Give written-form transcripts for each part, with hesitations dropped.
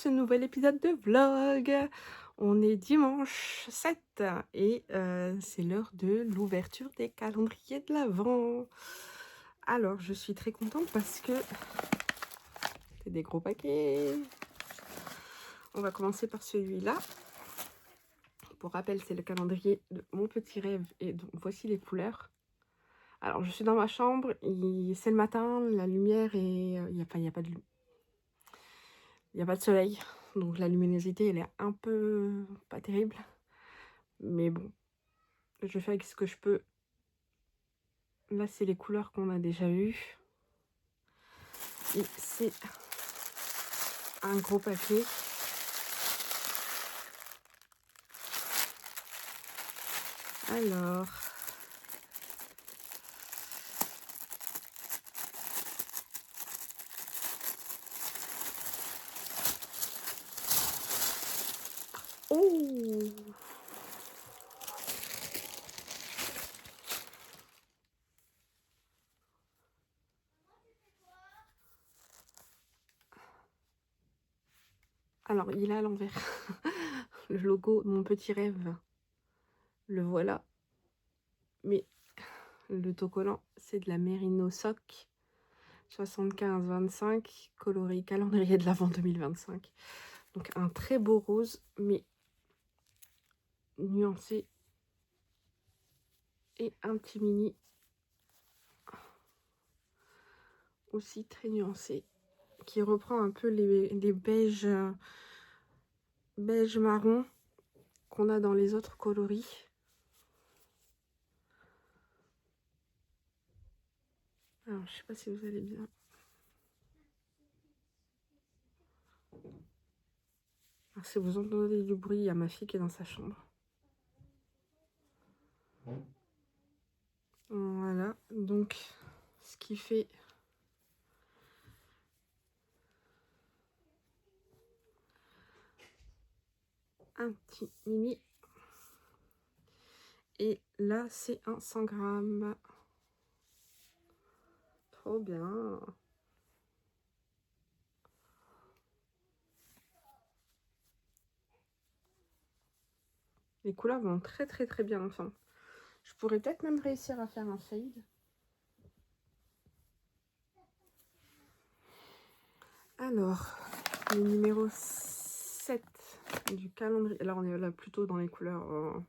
ce nouvel épisode de vlog. On est dimanche 7 et c'est l'heure de l'ouverture des calendriers de l'Avent. Alors, je suis très contente parce que c'est des gros paquets. On va commencer par celui-là. Pour rappel, c'est le calendrier de Mon Petit Rêve et donc voici les couleurs. Alors, je suis dans ma chambre, c'est le matin, la lumière et il n'y a pas de soleil. Donc la luminosité, elle est un peu pas terrible. Mais bon, je fais avec ce que je peux. Là, c'est les couleurs qu'on a déjà eues. Et c'est un gros paquet. Alors... Oh! Alors, il est à l'envers. Le logo de Mon Petit Rêve. Le voilà. Mais le autocollant, c'est de la Merino Sock 75-25, coloris calendrier de l'Avent 2025. Donc un très beau rose, mais nuancé. Et un petit mini aussi très nuancé, qui reprend un peu les beiges, beige marron qu'on a dans les autres coloris. Alors, je sais pas si vous allez bien. Alors, si vous entendez du bruit, il y a ma fille qui est dans sa chambre. Voilà, donc ce qui fait un petit mini. Et là, c'est un 100 grammes. Trop bien. Les couleurs vont très bien ensemble. Je pourrais peut-être même réussir à faire un fade. Alors, le numéro 7 du calendrier. Là, on est là plutôt dans les couleurs.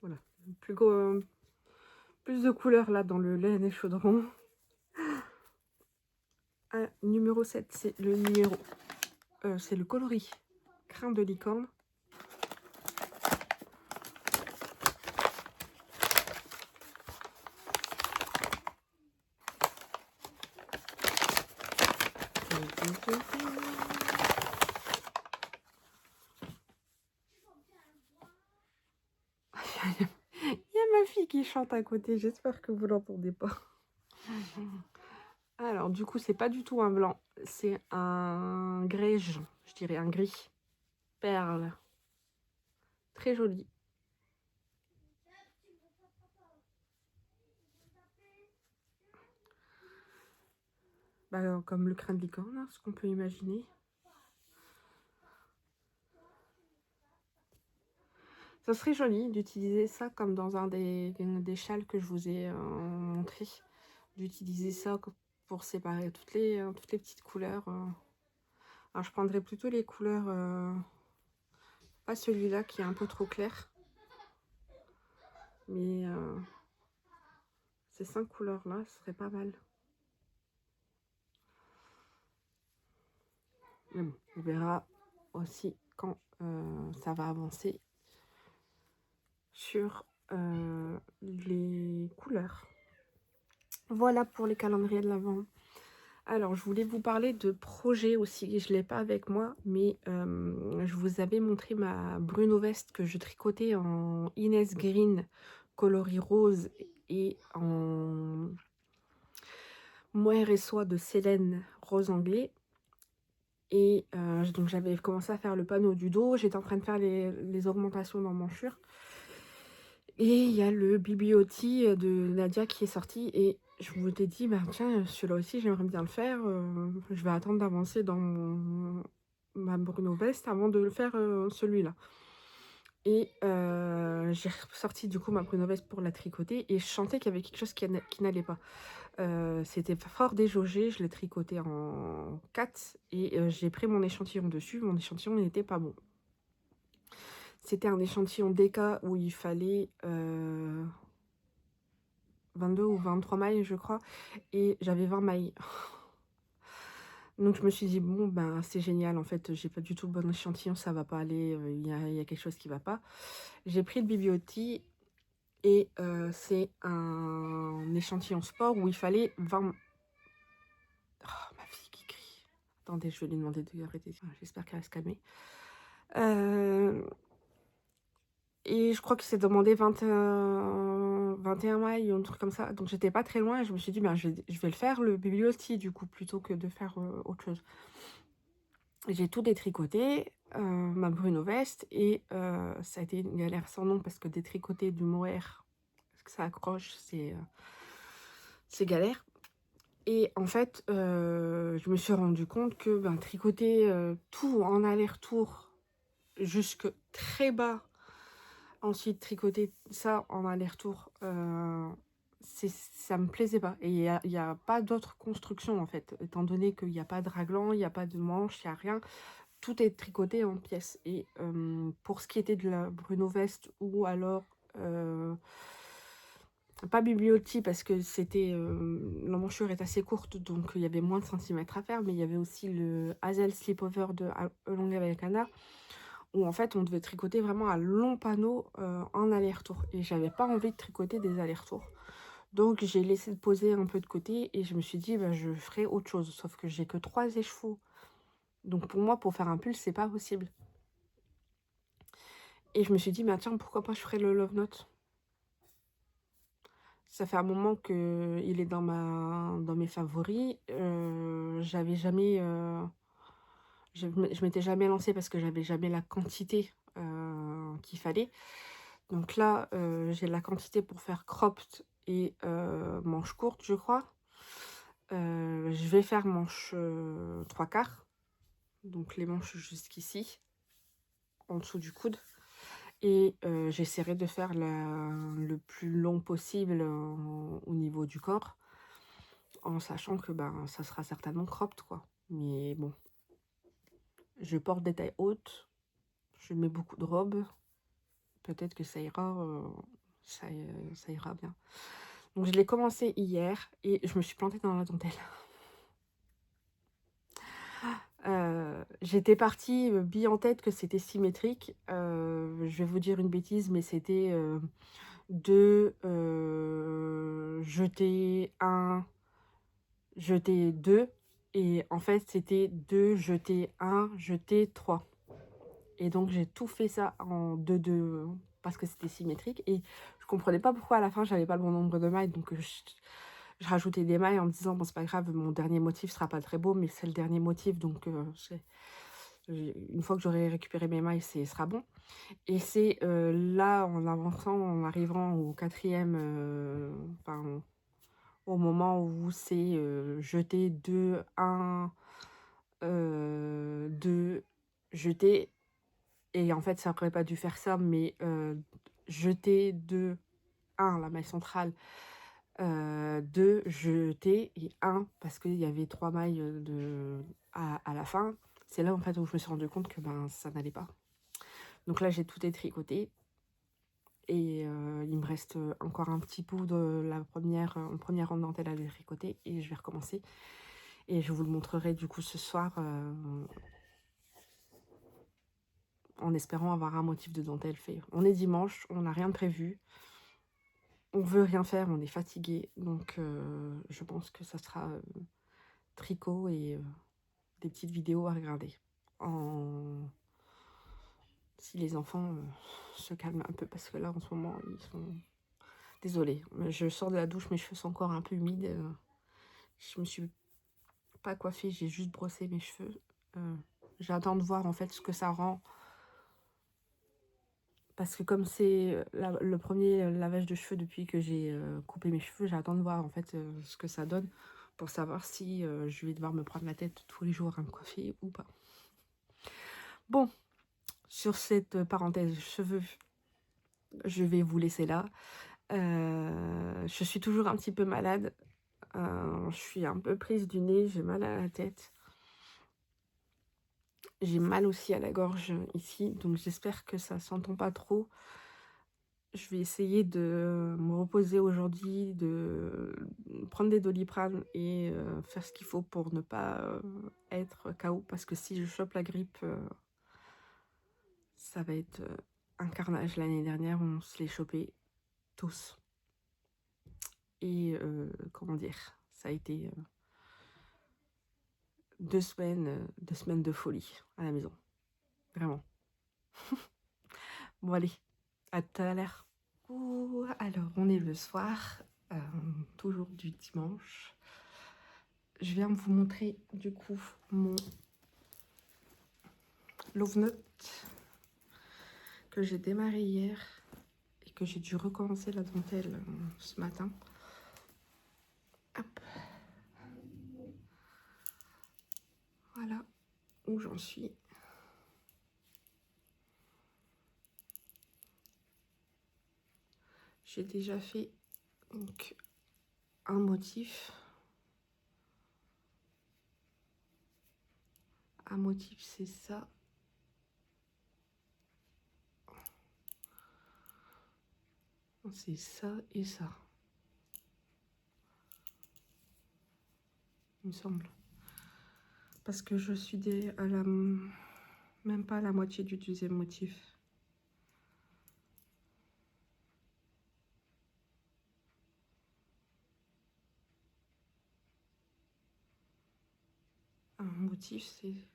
Voilà. Plus de couleurs là dans le laine et chaudron. Numéro 7, c'est le numéro. C'est le coloris Crin de licorne. Il y a ma fille qui chante à côté, j'espère que vous l'entendez pas. Alors du coup, c'est pas du tout un blanc, c'est un grège, je dirais un gris perle. Très joli. Bah, comme le crin de licorne, hein, ce qu'on peut imaginer. Ça serait joli d'utiliser ça comme dans un des châles que je vous ai montré. D'utiliser ça pour séparer toutes les petites couleurs. Alors je prendrais plutôt les couleurs, pas celui-là qui est un peu trop clair. Mais ces 5 couleurs-là, ce serait pas mal. Mais bon, on verra aussi quand ça va avancer sur les couleurs. Voilà pour les calendriers de l'Avent. Alors, je voulais vous parler de projet aussi. Je ne l'ai pas avec moi, mais je vous avais montré ma Bruno veste que je tricotais en Inès Green coloris rose et en mohair et soie de Célène rose anglais. Et donc, j'avais commencé à faire le panneau du dos. J'étais en train de faire les augmentations d'emmanchure. Et il y a le Bibliothie de Nadia qui est sorti. Et je vous ai dit, bah tiens, celui-là aussi, j'aimerais bien le faire. Je vais attendre d'avancer dans ma Bruno Vest avant de le faire celui-là. Et j'ai ressorti du coup ma Bruno Vest pour la tricoter et je sentais qu'il y avait quelque chose qui n'allait pas. C'était fort déjaugé, je l'ai tricoté en 4 et j'ai pris mon échantillon dessus. Mon échantillon n'était pas bon. C'était un échantillon DK où il fallait 22 ou 23 mailles, je crois, et j'avais 20 mailles. Donc je me suis dit, bon, ben c'est génial, en fait, j'ai pas du tout le bon échantillon, ça va pas aller, il y a quelque chose qui va pas. J'ai pris le Bibliotis et c'est un échantillon sport où il fallait 20... Oh, ma fille qui crie. Attendez, je vais lui demander de arrêter. J'espère qu'elle va se calmer. Et je crois que c'est demandé 21 mailles ou un truc comme ça. Donc j'étais pas très loin et je me suis dit, ben, je vais le faire, le Bibliotis, du coup, plutôt que de faire autre chose. J'ai tout détricoté, ma Bruno Vest, et ça a été une galère sans nom parce que détricoter du mohair, parce que ça accroche, c'est galère. Et en fait, je me suis rendu compte que ben, tricoter tout en aller-retour jusque très bas, ensuite tricoter ça en aller-retour, ça me plaisait pas. Et il y a pas d'autre construction en fait, étant donné qu'il n'y a pas de raglan, il n'y a pas de manche, il n'y a rien. Tout est tricoté en pièces. Et pour ce qui était de la Bruno Vest ou alors pas Bibliotis parce que c'était l'emmanchure est assez courte, donc il y avait moins de centimètres à faire, mais il y avait aussi le Hazel Slipover de Longue Americana où en fait on devait tricoter vraiment un long panneau en aller-retour et j'avais pas envie de tricoter des allers-retours. Donc j'ai laissé poser un peu de côté et je me suis dit bah, je ferai autre chose, sauf que j'ai que 3 écheveaux. Donc pour moi, pour faire un pull, c'est pas possible. Et je me suis dit, bah tiens, pourquoi pas je ferais le Love Note. Ça fait un moment qu'il est dans mes favoris. J'avais jamais... je m'étais jamais lancée parce que j'avais jamais la quantité qu'il fallait. Donc là, j'ai la quantité pour faire cropped et manche courte, je crois. Je vais faire manche 3/4. Donc les manches jusqu'ici, en dessous du coude. Et j'essaierai de faire le plus long possible au niveau du corps, en sachant que ben, ça sera certainement cropped, quoi. Mais bon, je porte des tailles hautes, je mets beaucoup de robes, peut-être que ça ira, ça ira bien. Donc je l'ai commencé hier et je me suis plantée dans la dentelle. J'étais partie bille en tête que c'était symétrique. Je vais vous dire une bêtise, mais c'était... de jeter 1, jeter 2. Et en fait, c'était 2, jeter 1, jeter 3. Et donc, j'ai tout fait ça en 2-2 parce que c'était symétrique. Et je comprenais pas pourquoi à la fin, j'avais pas le bon nombre de mailles. Donc, je rajoutais des mailles en me disant, bon, c'est pas grave, mon dernier motif sera pas très beau, mais c'est le dernier motif. Donc, une fois que j'aurai récupéré mes mailles, ce sera bon. Et c'est là, en avançant, en arrivant au 4e, enfin, au moment où c'est jeter 2, 1, 2, jeter. Et en fait, ça n'aurait pas dû faire ça, mais jeter 2, 1, la maille centrale, 2, jeter et 1, parce qu'il y avait 3 mailles à la fin. C'est là en fait où je me suis rendu compte que ben, ça n'allait pas. Donc là, j'ai tout détricoté. Et il me reste encore un petit bout de la première rang de dentelle à détricoter et je vais recommencer. Et je vous le montrerai du coup ce soir en espérant avoir un motif de dentelle fait. On est dimanche, on n'a rien de prévu. On veut rien faire, on est fatigué. Donc je pense que ça sera tricot et des petites vidéos à regarder. Si les enfants se calment un peu parce que là en ce moment ils sont... Désolée, je sors de la douche, mes cheveux sont encore un peu humides. Je me suis pas coiffée, j'ai juste brossé mes cheveux. J'attends de voir en fait ce que ça rend. Parce que comme c'est le premier lavage de cheveux depuis que j'ai coupé mes cheveux, j'attends de voir en fait ce que ça donne pour savoir si je vais devoir me prendre la tête tous les jours à me coiffer ou pas. Bon, sur cette parenthèse cheveux, je vais vous laisser là. Je suis toujours un petit peu malade. Je suis un peu prise du nez, j'ai mal à la tête. J'ai mal aussi à la gorge ici, donc j'espère que ça s'entend pas trop. Je vais essayer de me reposer aujourd'hui, de prendre des Doliprane et faire ce qu'il faut pour ne pas être KO. Parce que si je chope la grippe, ça va être un carnage. L'année dernière, on se l'est chopé tous. Et comment dire, ça a été 2 semaines de folie à la maison. Vraiment. Bon allez, à tout à l'heure. Alors, on est le soir, toujours du dimanche. Je viens vous montrer du coup mon Love Note que j'ai démarré hier et que j'ai dû recommencer la dentelle ce matin. Hop. Voilà où j'en suis. J'ai déjà fait donc un motif. Un motif, c'est ça. C'est ça et ça. Il me semble. Parce que je suis même pas à la moitié du deuxième motif. Un motif, c'est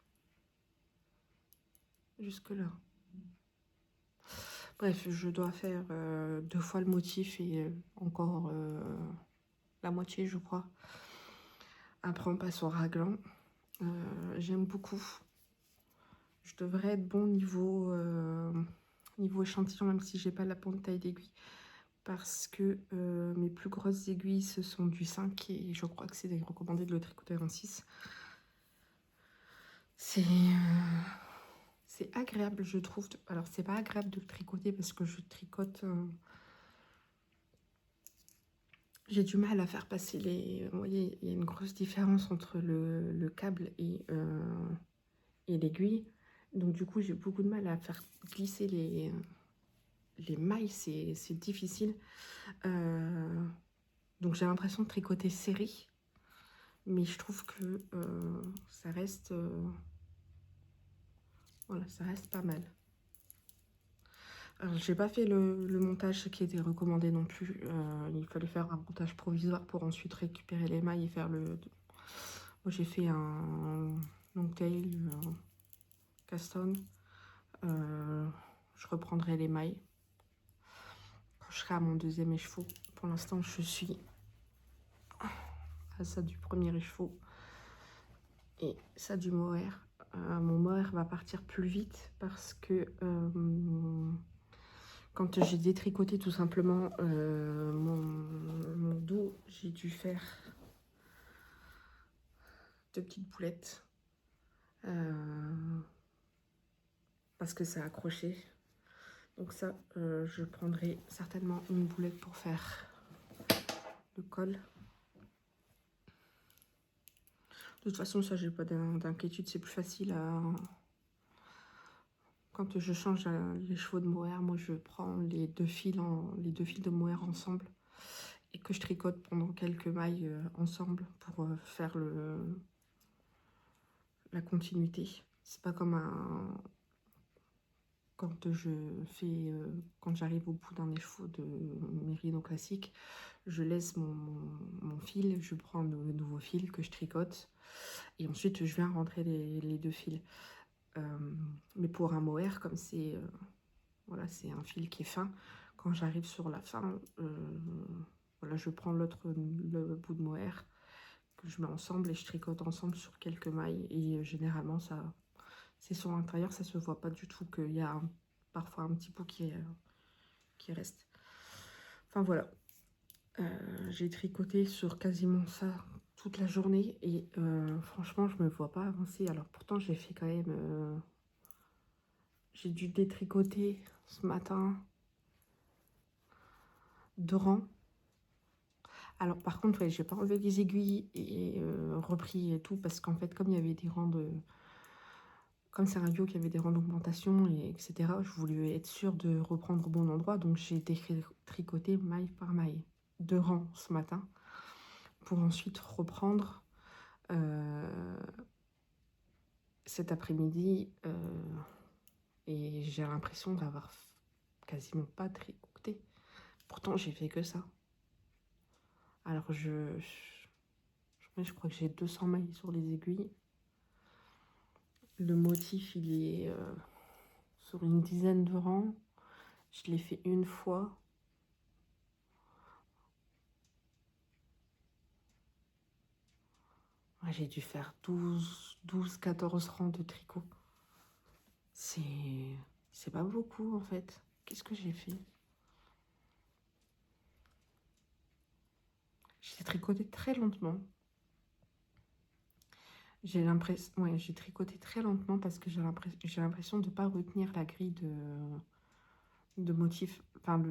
jusque là. Bref, je dois faire 2 fois le motif et encore la moitié, je crois. Après, on passe au raglan. J'aime beaucoup. Je devrais être bon niveau échantillon, même si j'ai pas la bonne taille d'aiguille. Parce que mes plus grosses aiguilles, ce sont du 5 et je crois que c'est recommandé de le tricoter en 6. C'est agréable, je trouve. Alors, c'est pas agréable de le tricoter parce que je tricote... j'ai du mal à faire passer les... Vous voyez, il y a une grosse différence entre le câble et l'aiguille. Donc, du coup, j'ai beaucoup de mal à faire glisser les mailles. C'est difficile. Donc, j'ai l'impression de tricoter serré. Mais je trouve que ça reste... voilà, ça reste pas mal. Alors, j'ai pas fait le montage qui était recommandé non plus. Il fallait faire un montage provisoire pour ensuite récupérer les mailles et faire le... Moi, j'ai fait un long tail, un caston. Je reprendrai les mailles quand je serai à mon deuxième écheveau. Pour l'instant, je suis à ça du premier écheveau et ça du mohair. Mon mohair va partir plus vite parce que quand j'ai détricoté tout simplement mon dos, j'ai dû faire 2 petites boulettes parce que ça a accroché. Donc ça, je prendrai certainement une boulette pour faire le col. De toute façon, ça, j'ai pas d'inquiétude, c'est plus facile à... Quand je change les chevaux de mohair, moi, je prends les deux fils de mohair ensemble et que je tricote pendant quelques mailles ensemble pour faire la continuité. C'est pas comme quand j'arrive au bout d'un écheveau de mérino classique, je laisse mon fil, je prends le nouveau fil que je tricote et ensuite je viens rentrer les deux fils. Mais pour un mohair, comme c'est voilà, c'est un fil qui est fin, quand j'arrive sur la fin, voilà, je prends le bout de mohair que je mets ensemble et je tricote ensemble sur quelques mailles et généralement c'est sur l'intérieur, ça se voit pas du tout qu'il y a parfois un petit bout qui reste. Enfin voilà, j'ai tricoté sur quasiment ça toute la journée et franchement je me vois pas avancer. Alors pourtant j'ai fait quand même J'ai dû détricoter ce matin 2 rangs. Alors par contre, ouais, j'ai pas enlevé les aiguilles et repris et tout parce qu'en fait, comme il y avait des rangs de... Comme c'est un bio qui avait des rangs d'augmentation, et etc., je voulais être sûre de reprendre au bon endroit. Donc j'ai détricoté maille par maille 2 rangs ce matin pour ensuite reprendre cet après-midi. Et j'ai l'impression d'avoir quasiment pas tricoté. Pourtant, j'ai fait que ça. Alors je crois que j'ai 200 mailles sur les aiguilles. Le motif, il est sur une dizaine de rangs. Je l'ai fait une fois. J'ai dû faire 12-14 rangs de tricot. C'est pas beaucoup en fait. Qu'est-ce que j'ai fait? J'ai tricoté très lentement. J'ai l'impression, ouais, j'ai tricoté très lentement parce que j'ai l'impression de ne pas retenir la grille de motifs. Enfin,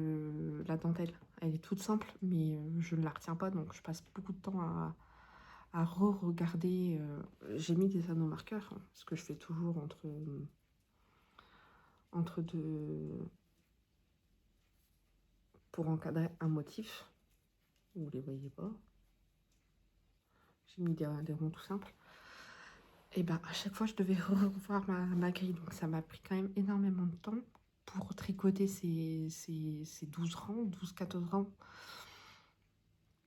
la dentelle, elle est toute simple, mais je ne la retiens pas, donc je passe beaucoup de temps à re-regarder. J'ai mis des anneaux marqueurs, hein, ce que je fais toujours entre deux, pour encadrer un motif. Vous ne les voyez pas. J'ai mis des ronds tout simples. Et ben à chaque fois, je devais revoir ma grille, donc ça m'a pris quand même énormément de temps pour tricoter ces 12 rangs, 12-14 rangs.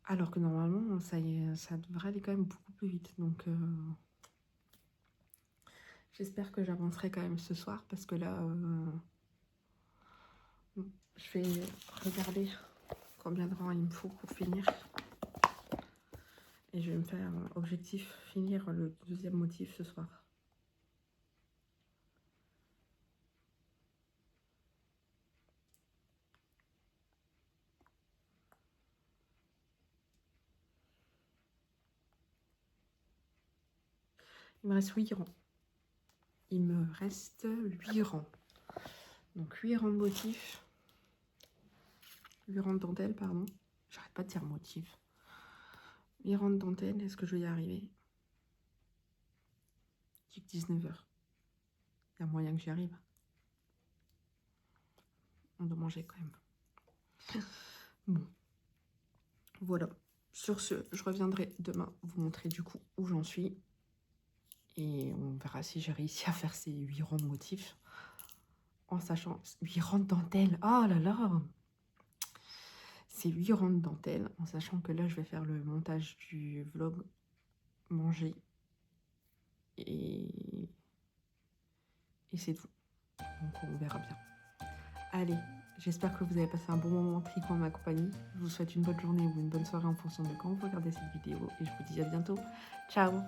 Alors que normalement, ça devrait aller quand même beaucoup plus vite. Donc, j'espère que j'avancerai quand même ce soir parce que là, je vais regarder combien de rangs il me faut pour finir. Et je vais me faire objectif finir le deuxième motif ce soir. Il me reste 8 rangs. Il me reste 8 rangs. Donc 8 rangs de motifs. 8 rangs de dentelle, pardon. J'arrête pas de dire motif. 8 rangs de dentelle, est-ce que je vais y arriver? J'ai que 19 h. Il y a moyen que j'y arrive. On doit manger quand même. Bon. Voilà. Sur ce, je reviendrai demain vous montrer du coup où j'en suis. Et on verra si j'ai réussi à faire ces 8 rangs de motifs. En sachant... 8 rangs de dentelle. Oh là là! C'est 8 rangs de dentelle. En sachant que là, je vais faire le montage du vlog manger. Et c'est tout. Donc on verra bien. Allez, j'espère que vous avez passé un bon moment tricot en ma compagnie. Je vous souhaite une bonne journée ou une bonne soirée en fonction de quand vous regardez cette vidéo. Et je vous dis à bientôt. Ciao!